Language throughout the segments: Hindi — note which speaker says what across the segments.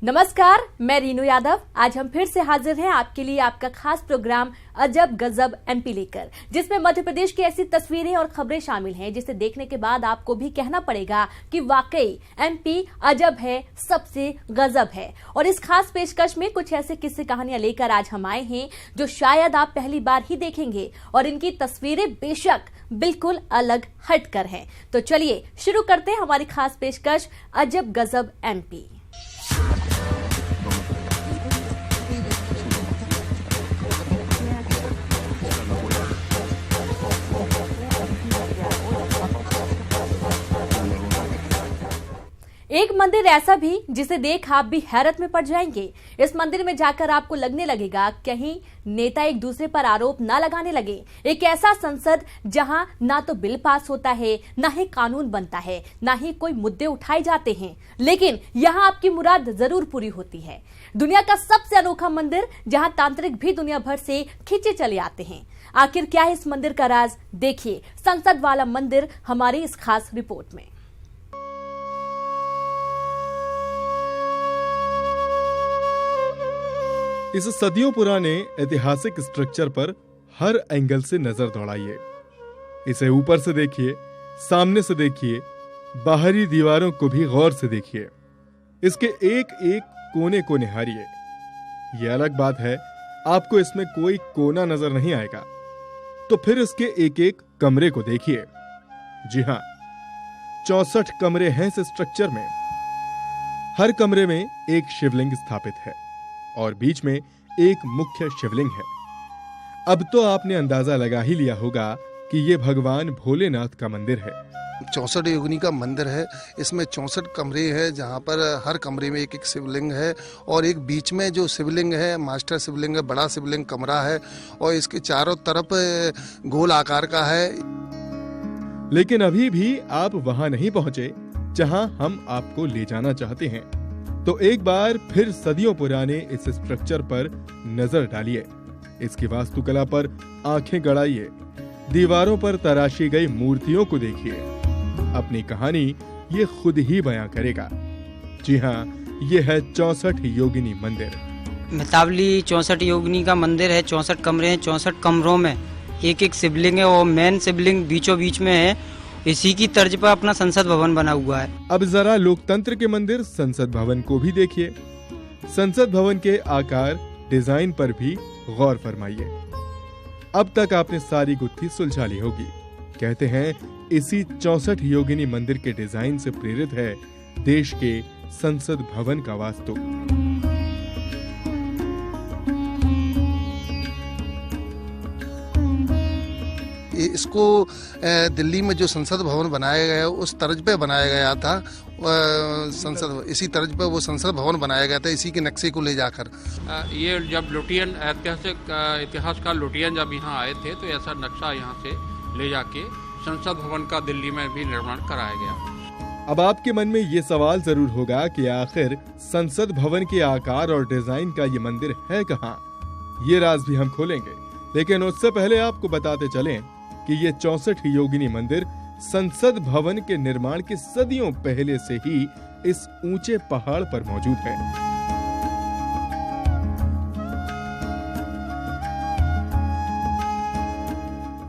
Speaker 1: नमस्कार, मैं रीनू यादव। आज हम फिर से हाजिर हैं आपके लिए आपका खास प्रोग्राम अजब गजब एमपी लेकर, जिसमें मध्य प्रदेश की ऐसी तस्वीरें और खबरें शामिल हैं जिसे देखने के बाद आपको भी कहना पड़ेगा कि वाकई एमपी अजब है, सबसे गजब है। और इस खास पेशकश में कुछ ऐसे किस्से कहानियां लेकर आज हम आए हैं जो शायद आप पहली बार ही देखेंगे और इनकी तस्वीरें बेशक बिल्कुल अलग हटकर हैं। तो चलिए शुरू करते हैं हमारी खास पेशकश अजब गजब एमपी। एक मंदिर ऐसा भी जिसे देख आप भी हैरत में पड़ जाएंगे। इस मंदिर में जाकर आपको लगने लगेगा कहीं नेता एक दूसरे पर आरोप ना लगाने लगे। एक ऐसा संसद जहां ना तो बिल पास होता है, ना ही कानून बनता है, ना ही कोई मुद्दे उठाए जाते हैं, लेकिन यहां आपकी मुराद जरूर पूरी होती है। दुनिया का सबसे अनोखा मंदिर जहां तांत्रिक भी दुनिया भर से खींचे चले आते हैं। आखिर क्या है इस मंदिर का राज? देखिए संसद वाला मंदिर हमारी इस खास रिपोर्ट में।
Speaker 2: इस सदियों पुराने ऐतिहासिक स्ट्रक्चर पर हर एंगल से नजर दौड़ाइए। इसे ऊपर से देखिए, सामने से देखिए, बाहरी दीवारों को भी गौर से देखिए। इसके एक एक कोने को निहारिए। यह अलग बात है आपको इसमें कोई कोना नजर नहीं आएगा, तो फिर इसके एक एक कमरे को देखिए। जी हां, 64 कमरे हैं इस स्ट्रक्चर में। हर कमरे में एक शिवलिंग स्थापित है और बीच में एक मुख्य शिवलिंग है। अब तो आपने अंदाजा लगा ही लिया होगा कि ये भगवान भोलेनाथ का मंदिर है।
Speaker 3: 64 योगिनी का मंदिर है। इसमें 64 कमरे हैं जहाँ पर हर कमरे में एक एक शिवलिंग है और एक बीच में जो शिवलिंग है मास्टर शिवलिंग है, बड़ा शिवलिंग कमरा है और इसके चारों तरफ गोल आकार का है।
Speaker 2: लेकिन अभी भी आप वहां नहीं पहुंचे जहां हम आपको ले जाना चाहते हैं, तो एक बार फिर सदियों पुराने इस स्ट्रक्चर पर नजर डालिए। इसकी वास्तुकला पर आंखें गड़ाइए, दीवारों पर तराशी गई मूर्तियों को देखिए। अपनी कहानी ये खुद ही बयां करेगा। जी हाँ, ये है 64 योगिनी मंदिर।
Speaker 4: मितावली 64 योगिनी का मंदिर है। 64 कमरे हैं। 64 कमरों में एक एक शिवलिंग है और मेन शिवलिंग बीचों बीच में है। इसी की तर्ज पर अपना संसद भवन बना हुआ है।
Speaker 2: अब जरा लोकतंत्र के मंदिर संसद भवन को भी देखिए। संसद भवन के आकार, डिजाइन पर भी गौर फरमाइए। अब तक आपने सारी गुत्थी सुलझा ली होगी। कहते हैं इसी 64 योगिनी मंदिर के डिजाइन से प्रेरित है देश के संसद भवन का वास्तु।
Speaker 3: इसको दिल्ली में जो संसद भवन बनाया गया है उस तर्ज पे बनाया गया था। संसद इसी तर्ज पे वो संसद भवन बनाया गया था, इसी के नक्शे को ले जाकर।
Speaker 5: ये जब लुटियन इतिहासकार लुटियन जब यहाँ आए थे तो ऐसा नक्शा यहाँ से ले जाके संसद भवन का दिल्ली में भी निर्माण कराया गया।
Speaker 2: अब आपके मन में ये सवाल जरूर होगा कि आखिर संसद भवन के आकार और डिजाइन का ये मंदिर है कहाँ? ये राज भी हम खोलेंगे, लेकिन उससे पहले आपको बताते चलें कि ये 64 योगिनी मंदिर संसद भवन के निर्माण के सदियों पहले से ही इस ऊंचे पहाड़ पर मौजूद है।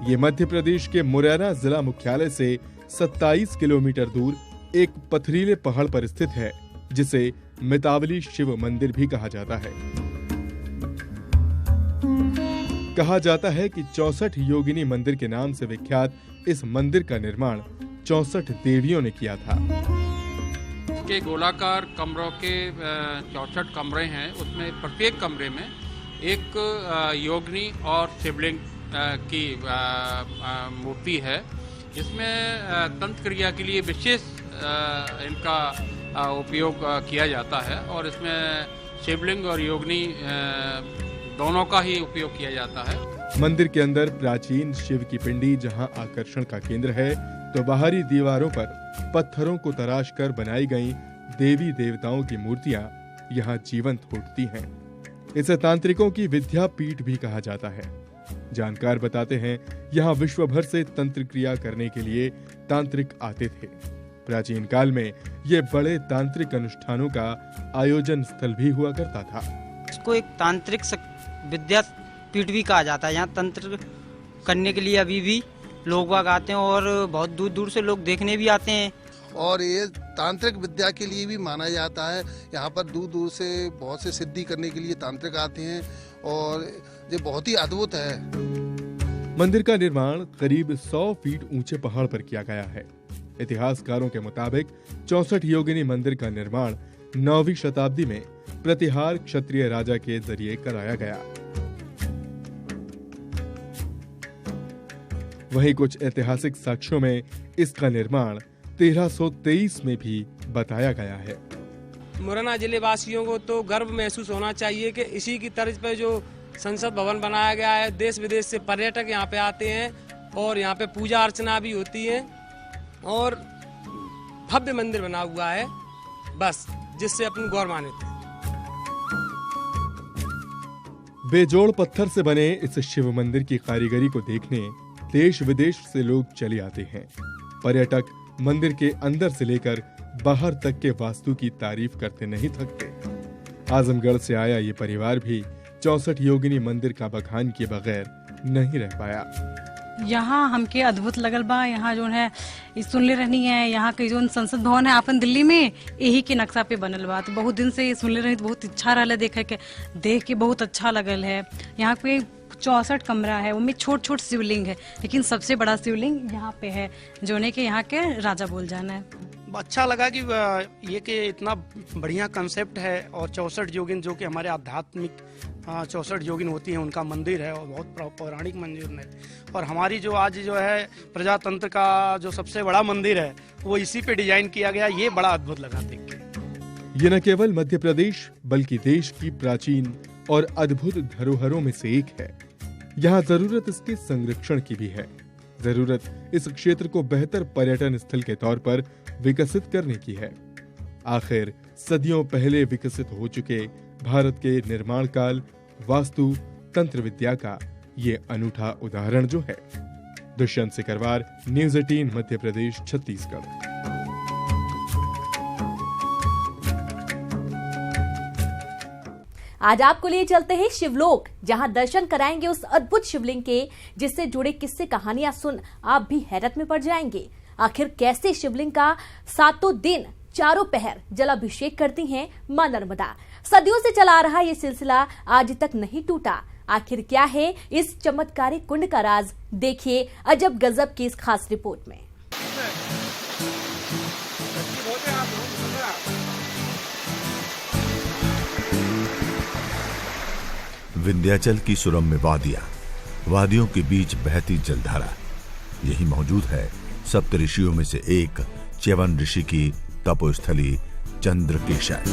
Speaker 2: ये मध्य प्रदेश के मुरैना जिला मुख्यालय से 27 किलोमीटर दूर एक पथरीले पहाड़ पर स्थित है, जिसे मितावली शिव मंदिर भी कहा जाता है। कहा जाता है कि 64 योगिनी मंदिर के नाम से विख्यात इस मंदिर का निर्माण 64 देवियों ने किया था।
Speaker 5: के गोलाकार कमरों के 64 कमरे हैं। उसमें प्रत्येक कमरे में एक योगिनी और शिवलिंग की मूर्ति है। इसमें तंत्र क्रिया के लिए विशेष इनका उपयोग किया जाता है और इसमें शिवलिंग और योगिनी दोनों का ही उपयोग किया जाता है।
Speaker 2: मंदिर के अंदर प्राचीन शिव की पिंडी जहां आकर्षण का केंद्र है, तो बाहरी दीवारों पर पत्थरों को तराश कर बनाई गई देवी देवताओं की मूर्तियां यहां जीवंत उठती हैं। इसे तांत्रिकों की विद्यापीठ भी कहा जाता है। जानकार बताते हैं यहाँ विश्व भर से तंत्र क्रिया करने के लिए तांत्रिक आते थे। प्राचीन काल में ये बड़े तांत्रिक अनुष्ठानों का आयोजन स्थल भी हुआ करता था।
Speaker 4: इसको एक तांत्रिक विद्या पीठ भी कहा जाता है। यहाँ तंत्र करने के लिए अभी भी लोग बाग आते हैं और बहुत दूर दूर से लोग देखने भी आते हैं।
Speaker 3: और ये तांत्रिक विद्या के लिए भी माना जाता है। यहाँ पर दूर दूर से बहुत से सिद्धि करने के लिए तांत्रिक आते हैं और ये बहुत ही अद्भुत है।
Speaker 2: मंदिर का निर्माण करीब 100 फीट ऊंचे पहाड़ पर किया गया है। इतिहासकारों के मुताबिक 64 योगिनी मंदिर का निर्माण 9वीं शताब्दी में प्रतिहार क्षत्रिय राजा के जरिए कराया गया। वहीं कुछ ऐतिहासिक साक्ष्यों में इसका निर्माण 1323 में भी बताया गया है।
Speaker 6: मुरैना जिले वासियों को तो गर्व महसूस होना चाहिए कि इसी की तर्ज पर जो संसद भवन बनाया गया है, देश विदेश से पर्यटक यहाँ पे आते हैं और यहाँ पे पूजा अर्चना भी होती है और भव्य मंदिर बना हुआ है, बस जिससे अपन गौरवान्वित हैं।
Speaker 2: बेजोड़ पत्थर से बने इस शिव मंदिर की कारीगरी को देखने देश विदेश से लोग चले आते हैं। पर्यटक मंदिर के अंदर से लेकर बाहर तक के वास्तु की तारीफ करते नहीं थकते। आजमगढ़ से आया ये परिवार भी 64 योगिनी मंदिर का बखान किए बगैर नहीं रह पाया।
Speaker 7: यहाँ हमके अद्भुत लगल बा। यहाँ जो है सुनले रहनी है, यहाँ के जो संसद भवन है अपन दिल्ली में, यही के नक्शा पे बनल बा। तो बहुत दिन से सुनले रही, तो बहुत इच्छा रहा देख के बहुत अच्छा लगल है। यहाँ पे 64 कमरा है, उनमें छोट छोट शिवलिंग है, लेकिन सबसे बड़ा शिवलिंग यहाँ पे है, जो ने के यहाँ के राजा बोल जाना है।
Speaker 8: अच्छा लगा कि ये कि इतना बढ़िया कंसेप्ट है और 64 योगिन जो कि हमारे आध्यात्मिक 64 योगिन होती हैं उनका मंदिर है और बहुत पौराणिक मंदिर है। और हमारी जो आज जो है प्रजातंत्र का जो सबसे बड़ा मंदिर है वो इसी पे डिजाइन किया गया, ये बड़ा अद्भुत लगा देख के।
Speaker 2: ये न केवल मध्य प्रदेश बल्कि देश की प्राचीन और अद्भुत धरोहरों में से एक है। यहाँ जरूरत इसके संरक्षण की भी है। जरूरत इस क्षेत्र को बेहतर पर्यटन स्थल के तौर पर विकसित करने की है। आखिर सदियों पहले विकसित हो चुके भारत के निर्माण काल, वास्तु, तंत्र विद्या का ये अनूठा उदाहरण जो है। दुष्यंत सिकरवार, न्यूज़ 18 मध्य प्रदेश, छत्तीसगढ़।
Speaker 1: आज आपको लिए चलते हैं शिवलोक, जहां दर्शन कराएंगे उस अद्भुत शिवलिंग के, जिससे जुड़े किस्से कहानियां सुन आप भी हैरत में पड़ जाएंगे। आखिर कैसे शिवलिंग का 7 दिन चारों पहर जलाभिषेक करती हैं मां नर्मदा। सदियों से चला आ रहा ये सिलसिला आज तक नहीं टूटा। आखिर क्या है इस चमत्कारी कुंड का राज, देखिए अजब गजब की इस खास रिपोर्ट में।
Speaker 9: विंध्याचल की सुरम्य वादियों के बीच बहती जलधारा, यही मौजूद है सप्तऋषियों में से एक च्यवन ऋषि की तपोस्थली चंद्रकेशर।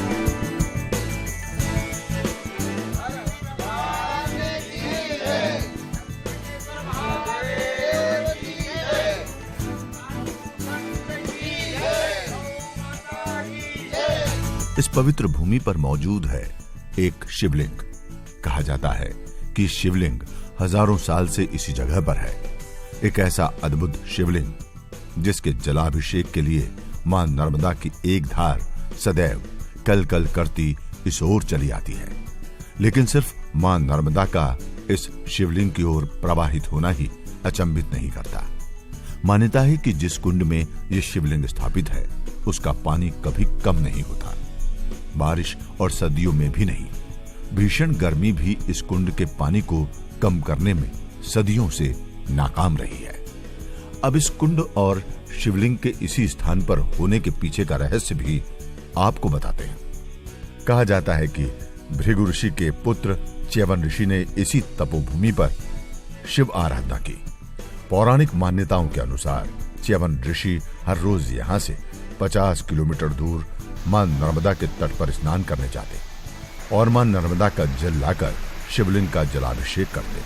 Speaker 9: इस पवित्र भूमि पर मौजूद है एक शिवलिंग। कहा जाता है कि शिवलिंग हजारों साल से इसी जगह पर है। एक ऐसा अद्भुत शिवलिंग जिसके जलाभिषेक के लिए मां नर्मदा की एक धार सदैव कल कल करती इस ओर चली आती है। लेकिन सिर्फ मां नर्मदा का इस शिवलिंग की ओर प्रवाहित होना ही अचंभित नहीं करता। मान्यता है कि जिस कुंड में यह शिवलिंग स्थापित है उसका पानी कभी कम नहीं होता, बारिश और सर्दियों में भी नहीं। भीषण गर्मी भी इस कुंड के पानी को कम करने में सदियों से नाकाम रही है। अब इस कुंड और शिवलिंग के इसी स्थान पर होने के पीछे का रहस्य भी आपको बताते हैं। कहा जाता है कि भृगु ऋषि के पुत्र च्यवन ऋषि ने इसी तपोभूमि पर शिव आराधना की। पौराणिक मान्यताओं के अनुसार च्यवन ऋषि हर रोज यहाँ से 50 किलोमीटर दूर मां नर्मदा के तट पर स्नान करने जाते और मां नर्मदा का जल लाकर शिवलिंग का जलाभिषेक करते।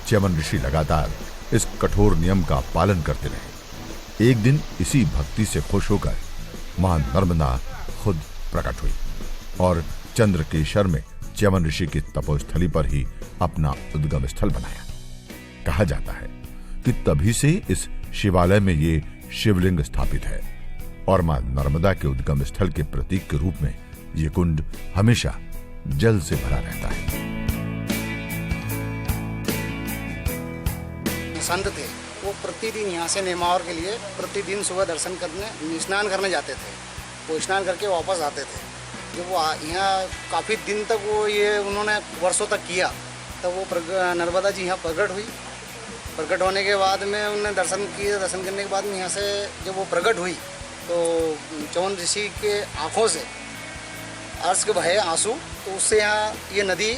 Speaker 9: च्यवन ऋषि लगातार इस कठोर नियम का पालन करते रहे। एक दिन इसी भक्ति से खुश होकर मां नर्मदा खुद प्रकट हुई और चंद्रकेशर में च्यवन ऋषि की तपोस्थली पर ही अपना उद्गम स्थल बनाया। कहा जाता है कि तभी से इस शिवालय में ये शिवलिंग स्थापित है और मां नर्मदा के उद्गम स्थल के प्रतीक के रूप में ये कुंड हमेशा जल से भरा रहता है।
Speaker 10: संत थे, वो प्रतिदिन यहाँ से नेमावर के लिए प्रतिदिन सुबह दर्शन करने, स्नान करने जाते थे। वो स्नान करके वापस आते थे। जब वो यहाँ काफ़ी दिन तक वो ये उन्होंने वर्षों तक किया, तब वो नर्मदा जी यहाँ प्रकट हुई। प्रकट होने के बाद में उन्होंने दर्शन किए। दर्शन करने के बाद में यहाँ से जब वो प्रकट हुई तो च्यवन ऋषि के आँखों से अर्श के बहे आंसू, तो उससे यहाँ ये नदी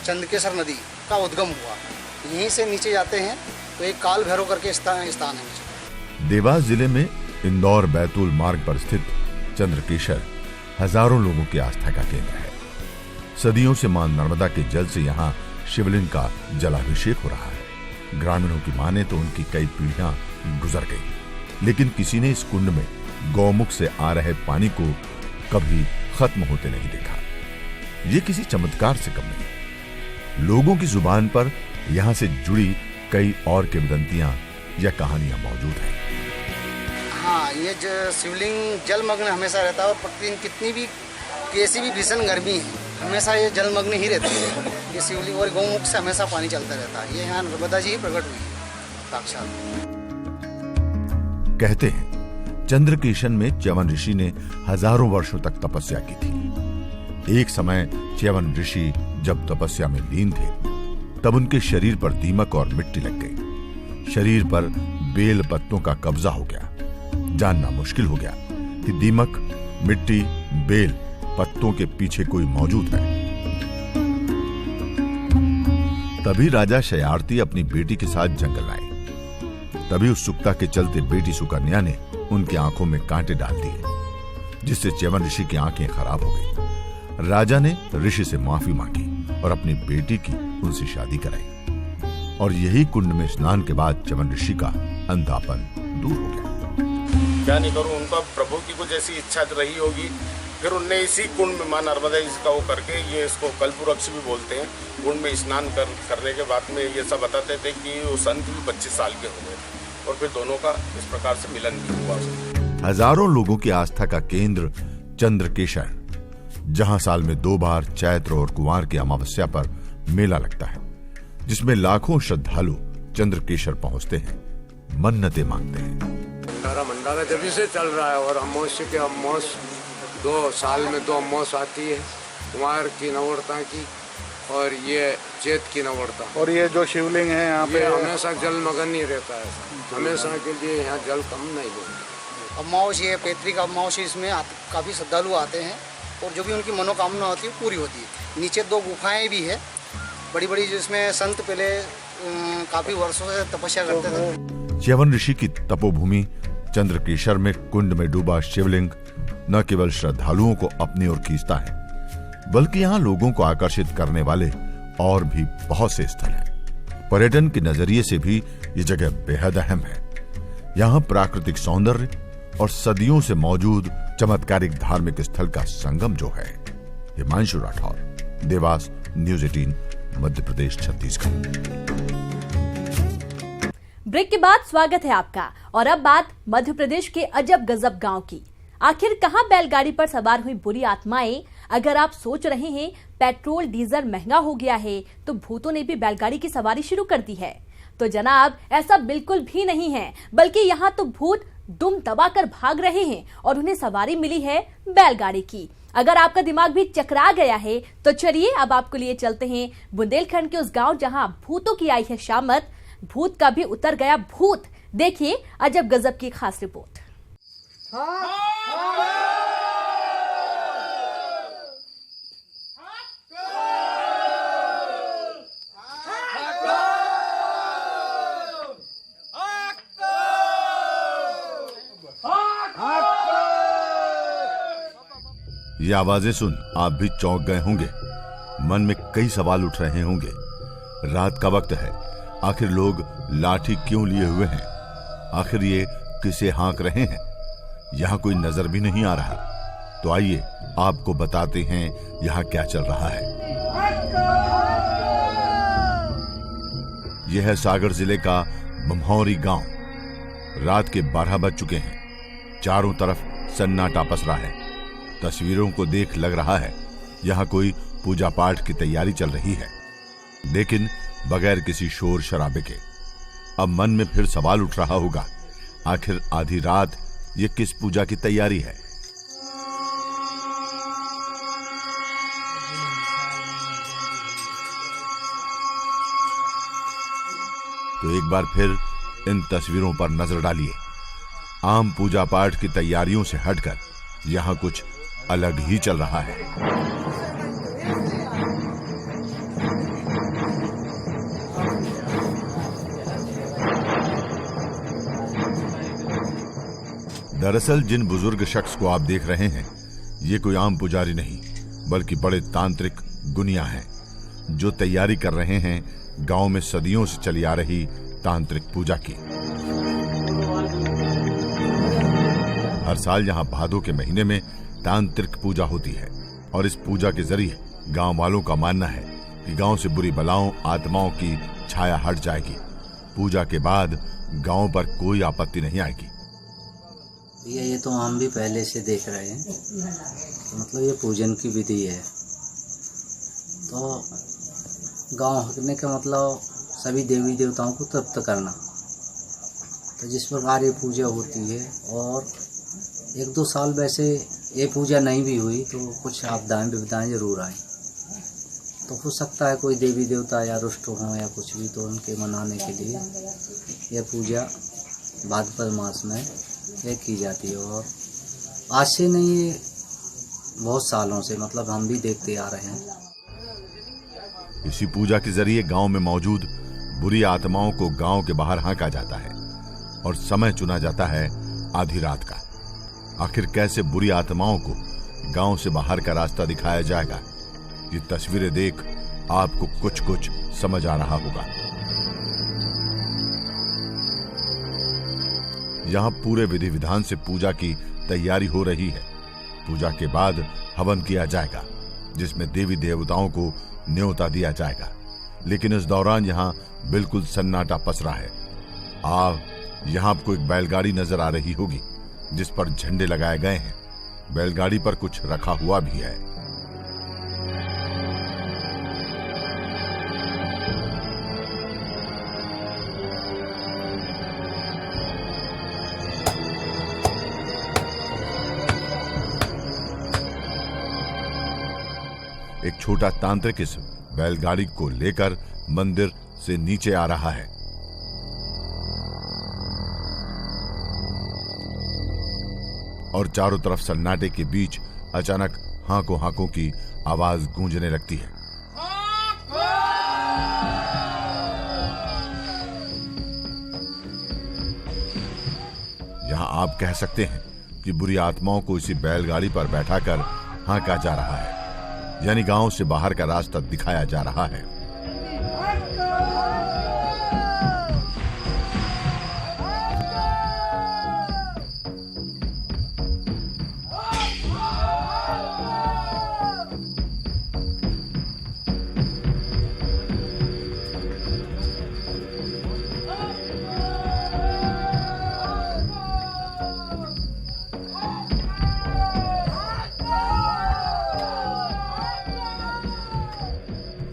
Speaker 10: चंद्रकेसर नदी का उद्गम हुआ। यहीं से नीचे जाते हैं तो एक काल भैरव करके स्थान है।
Speaker 9: देवास जिले में इंदौर बैतूल मार्ग पर स्थित चंद्रकेसर हजारों लोगों की आस्था का केंद्र है। सदियों से मां नर्मदा के जल से यहाँ शिवलिंग का जलाभिषेक हो रहा है। ग्रामीणों की माने तो उनकी कई पीढ़ियां गुजर गई, लेकिन किसी ने इस कुंड में गौमुख से आ रहे पानी को कभी खत्म होते नहीं देखा। ये किसी चमत्कार से कम नहीं। लोगों की जुबान पर यहाँ से जुड़ी कई और किंवदंतियां या कहानियां मौजूद हैं।
Speaker 10: हाँ, ये जो शिवलिंग जलमग्न हमेशा रहता है और प्रतिदिन कितनी भी कैसी भी भीषण गर्मी है, हमेशा ये जलमग्न ही रहती है। ये शिवलिंग और गौमुख से हमेशा पानी चलता रहता है। ये यहाँ नर्मदा जी ही प्रकट हुई है साक्षात।
Speaker 9: कहते हैं चंद्रकेशन में च्यवन ऋषि ने हजारों वर्षों तक तपस्या की थी। एक समय च्यवन ऋषि जब तपस्या में लीन थे, तब उनके शरीर पर दीमक और मिट्टी लग गई। शरीर पर बेल पत्तों का कब्जा हो गया। जानना मुश्किल हो गया कि दीमक, मिट्टी, बेल पत्तों के पीछे कोई मौजूद है। तभी राजा शयारती अपनी बेटी के साथ जंगल आए। तभी उत्सुकता के चलते बेटी सुकन्या ने उनकी आंखों में कांटे डाल दिए, जिससे च्यवन ऋषि की आंखें खराब हो गई। राजा ने ऋषि से माफी मांगी और अपनी बेटी की उनसे शादी कराई। और यही कुंड में स्नान के बाद च्यवन ऋषि का अंधापन दूर हो गया।
Speaker 11: क्या नहीं करूं, उनका प्रभु की कुछ ऐसी इच्छा रही होगी। फिर उनने इसी कुंड में मां नर्मदा इसका वो करके, ये इसको कल्पवृक्ष भी बोलते हैं, कुंड में स्नान करने के बाद में ये सब बताते थे कि वो संत भी 25 साल के हो गए और फिर दोनों का इस प्रकार से मिलन भी हुआ।
Speaker 9: हजारों लोगों की आस्था का केंद्र चंद्रकेसर, जहां साल में 2 बार चैत्र और कुंवार की अमावस्या पर मेला लगता है, जिसमें लाखों श्रद्धालु चंद्रकेसर पहुंचते हैं, मन्नतें मांगते हैं।
Speaker 12: भंडारा जब से चल रहा है और अमावस्या के अमावस 2 साल में 2 अमावस आती है, कुंवार की नवरता की और ये चैत की नवरता।
Speaker 3: और ये जो शिवलिंग है यहाँ पे
Speaker 12: हमेशा जलमग्न ही रहता है, हमेशा के लिए यहाँ जल कम नहीं होता।
Speaker 10: अमावस्या, पैतृक अमावस्या, इसमें काफ़ी श्रद्धालु आते हैं और जो भी उनकी मनोकामना होती है पूरी होती है। नीचे 2 गुफाएं भी है बड़ी बड़ी, जिसमें संत पहले काफी वर्षों से तपस्या करते थे।
Speaker 9: च्यवन ऋषि की तपोभूमि चंद्रकेसर में कुंड में डूबा शिवलिंग न केवल श्रद्धालुओं को अपनी ओर खींचता है, बल्कि यहाँ लोगों को आकर्षित करने वाले और भी बहुत से स्थल हैं। पर्यटन के नजरिए से भी ये जगह बेहद अहम है। यहाँ प्राकृतिक सौंदर्य और सदियों से मौजूद चमत्कारिक धार्मिक स्थल का संगम जो है। हिमांशु राठौर, देवास, न्यूज़ 18, मध्य प्रदेश, छत्तीसगढ़।
Speaker 1: ब्रेक के बाद स्वागत है आपका। और अब बात मध्य प्रदेश के अजब गजब गांव की। आखिर कहां बैलगाड़ी पर सवार हुई बुरी आत्माएं? अगर आप सोच रहे हैं पेट्रोल डीजल महंगा हो गया है तो भूतों ने भी बैलगाड़ी की सवारी शुरू कर दी है, तो जनाब ऐसा बिल्कुल भी नहीं है, बल्कि यहाँ तो भूत दुम दबाकर भाग रहे हैं और उन्हें सवारी मिली है बैलगाड़ी की। अगर आपका दिमाग भी चकरा गया है तो चलिए अब आपको लिए चलते हैं बुंदेलखंड के उस गांव जहां भूतों की आई है शामत। भूत का भी उतर गया भूत। देखिए अजब गजब की खास रिपोर्ट।
Speaker 9: ये आवाजें सुन आप भी चौंक गए होंगे। मन में कई सवाल उठ रहे होंगे। रात का वक्त है, आखिर लोग लाठी क्यों लिए हुए हैं? आखिर ये किसे हाँक रहे हैं? यहाँ कोई नजर भी नहीं आ रहा। तो आइए आपको बताते हैं यहाँ क्या चल रहा है। यह है सागर जिले का बम्हौरी गांव। रात के 12 बज चुके हैं। चारों तरफ सन्नाटा पसरा है। तस्वीरों को देख लग रहा है यहाँ कोई पूजा पाठ की तैयारी चल रही है, लेकिन बगैर किसी शोर शराबे के। अब मन में फिर सवाल उठ रहा होगा, आखिर आधी रात ये किस पूजा की तैयारी है? तो एक बार फिर इन तस्वीरों पर नजर डालिए। आम पूजा पाठ की तैयारियों से हटकर यहां कुछ अलग ही चल रहा है। दरअसल जिन बुजुर्ग शख्स को आप देख रहे हैं, ये कोई आम पुजारी नहीं, बल्कि बड़े तांत्रिक गुनिया हैं, जो तैयारी कर रहे हैं गांव में सदियों से चली आ रही तांत्रिक पूजा की। हर साल यहां भादों के महीने में तांत्रिक पूजा होती है और इस पूजा के जरिए गांव वालों का मानना है कि गांव से बुरी बलाओं, आत्माओं की छाया हट जाएगी। पूजा के बाद गांव पर कोई आपत्ति नहीं आएगी।
Speaker 13: ये तो हम भी पहले से देख रहे हैं, मतलब ये पूजन की विधि है। तो गांव हकने का मतलब सभी देवी देवताओं को तृप्त करना। तो जिस प्रकार ये पूजा होती है, और 1-2 साल वैसे ये पूजा नहीं भी हुई तो कुछ आपदाएं विपदाएं जरूर आई। तो हो सकता है कोई देवी देवता या रुष्ट हों या कुछ भी, तो उनके मनाने के लिए यह पूजा भाद्रपद मास में ये की जाती है। और आज से नहीं, ये बहुत सालों से, मतलब हम भी देखते आ रहे हैं।
Speaker 9: इसी पूजा के जरिए गांव में मौजूद बुरी आत्माओं को गांव के बाहर हाँका जाता है और समय चुना जाता है आधी रात का। आखिर कैसे बुरी आत्माओं को गांव से बाहर का रास्ता दिखाया जाएगा, ये तस्वीरें देख आपको कुछ कुछ समझ आ रहा होगा। यहां पूरे विधि विधान से पूजा की तैयारी हो रही है। पूजा के बाद हवन किया जाएगा, जिसमें देवी देवताओं को न्योता दिया जाएगा। लेकिन इस दौरान यहां बिल्कुल सन्नाटा पसरा है। यहां आपको एक बैलगाड़ी नजर आ रही होगी, जिस पर झंडे लगाए गए हैं। बैलगाड़ी पर कुछ रखा हुआ भी है। एक छोटा तांत्रिक इस बैलगाड़ी को लेकर मंदिर से नीचे आ रहा है। और चारों तरफ सन्नाटे के बीच अचानक हांकों हांकों की आवाज गूंजने लगती है। यहां आप कह सकते हैं कि बुरी आत्माओं को इसी बैलगाड़ी पर बैठाकर हांका जा रहा है, यानी गांव से बाहर का रास्ता दिखाया जा रहा है।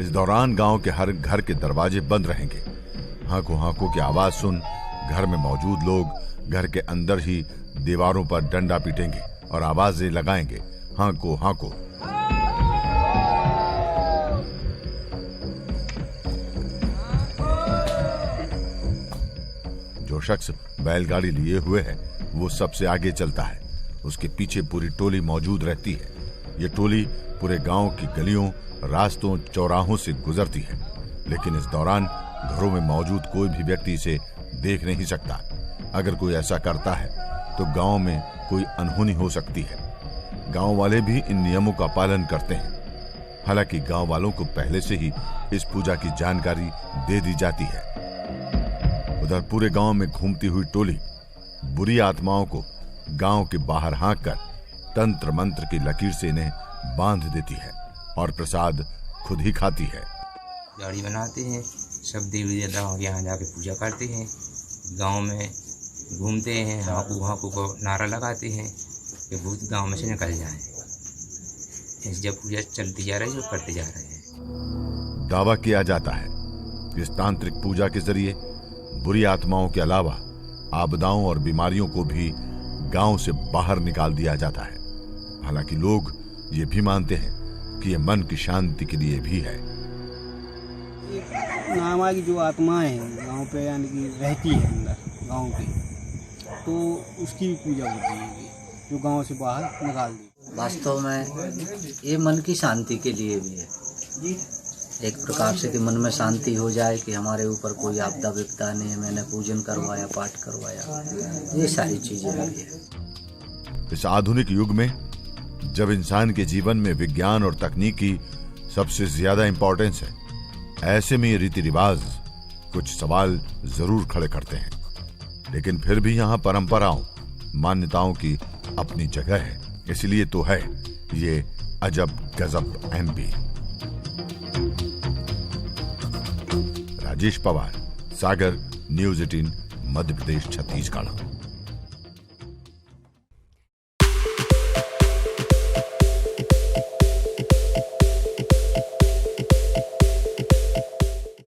Speaker 9: इस दौरान गांव के हर घर के दरवाजे बंद रहेंगे। हांकों हांकों की आवाज सुन घर में मौजूद लोग घर के अंदर ही दीवारों पर डंडा पीटेंगे और आवाजें लगाएंगे, हांको हांको। जो शख्स बैलगाड़ी लिए हुए है वो सबसे आगे चलता है। उसके पीछे पूरी टोली मौजूद रहती है। ये टोली पूरे गांव की गलियों, रास्तों, चौराहों से गुजरती है। लेकिन इस दौरान घरों में मौजूद कोई भी व्यक्ति इसे देख नहीं सकता। अगर कोई ऐसा करता है तो गांव में कोई अनहोनी हो सकती है। गांव वाले भी इन नियमों का पालन करते हैं। हालांकि गांव वालों को पहले से ही इस पूजा की जानकारी दे दी जाती है। उधर पूरे गांव में घूमती हुई टोली बुरी आत्माओं को गांव के बाहर हाँक कर तंत्र मंत्र की लकीर से इन्हें बांध देती है और प्रसाद खुद ही खाती है।
Speaker 14: गाड़ी बनाते हैं, सब देवी देवताओं के यहाँ जाके पूजा करते हैं, गांव में घूमते हैं, हाकू हाकू को नारा लगाते हैं, कि भूत गांव में से निकल जाए। इस जब पूजा चलती जा रही है, जो करते जा रहे हैं।
Speaker 9: दावा किया जाता है कि इस तांत्रिक पूजा के जरिए बुरी आत्माओं के अलावा आपदाओं और बीमारियों को भी गांव से बाहर निकाल दिया जाता है। हालांकि लोग ये भी मानते हैं कि ये मन की शांति के लिए भी है।
Speaker 15: नामा की जो आत्माएं हैं गांव पे यानी कि रहती है अंदर गांव के, तो उसकी भी पूजा होती है जो गांव से बाहर निकाल दी।
Speaker 13: वास्तव में ये मन की शांति के लिए भी है, एक प्रकार से कि मन में शांति हो जाए कि हमारे ऊपर कोई आपदा विपदा नहीं है। मैंने पूजन करवाया, पाठ करवाया, ये सारी चीजें भी है।
Speaker 9: इस आधुनिक युग में जब इंसान के जीवन में विज्ञान और तकनीक की सबसे ज्यादा इंपॉर्टेंस है, ऐसे में ये रीति रिवाज कुछ सवाल जरूर खड़े करते हैं। लेकिन फिर भी यहाँ परंपराओं, मान्यताओं की अपनी जगह है। इसलिए तो है ये अजब गजब एमपी। राजेश पवार, सागर, न्यूज़ 18, मध्य प्रदेश, छत्तीसगढ़।